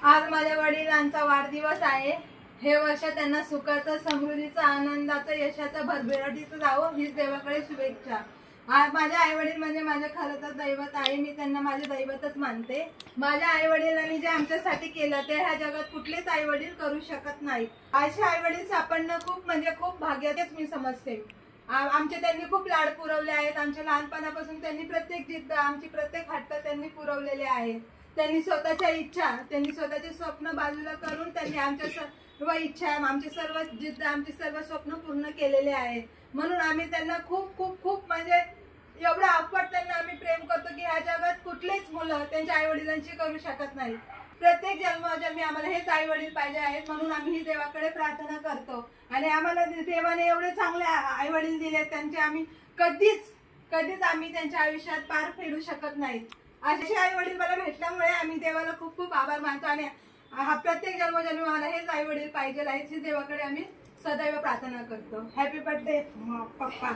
आज माझ्या वडिलांचा वाढदिवस आहे। हे वर्ष त्यांना सुखाचं, समृद्धीचं, आनंदाचं, यशाचं, भरभराटीचं जावं हीच देवाकडे शुभेच्छा। आज माझे आई वडील म्हणजे माझे खरं तर दैवत आहे। मी त्यांना माझे दैवतच मानते। माझ्या आई वडिलांनी जे आमच्यासाठी केलं ते ह्या जगात कुठलेच आई वडील करू शकत नाही। असे आई वडील सापडणं खूप भाग्याचेच मी समजते। आमचे त्यांनी खूप लाड पुरवले आहेत। आमच्या लहानपणापासून त्यांनी प्रत्येक जिद्द, आमची प्रत्येक हट्ट त्यांनी पुरवलेले आहेत। त्यांनी स्वतःच्या इच्छा, त्यांनी स्वतःचे स्वप्न बाजूला करून त्यांनी आमच्या सर्व इच्छा, आमचे सर्व जिद्द, आमचे सर्व स्वप्न पूर्ण केलेले आहेत। म्हणून आम्ही त्यांना खूप म्हणजे एवढं अफाट त्यांना आम्ही प्रेम करतो की ह्या जगात कुठलेच मुलं त्यांच्या आई वडिलांची करू शकत नाही। प्रत्येक जन्मोजन्मी आम्हाला हेच आई वडील पाहिजे आहेत। म्हणून आम्ही ही देवाकडे प्रार्थना करतो आणि आम्हाला देवाने एवढे चांगले आई वडील दिले, त्यांचे आम्ही कधीच आम्ही त्यांच्या आयुष्यात पार फेडू शकत नाही। असे आई वडील मला भेटल्यामुळे आम्ही देवाला खूप आभार मानतो आणि हा प्रत्येक जन्मोजन्मी मला हेच आई वडील पाहिजे आहेत, देवाकडे आम्ही सदैव प्रार्थना करतो। हॅपी बर्थडे पप्पा।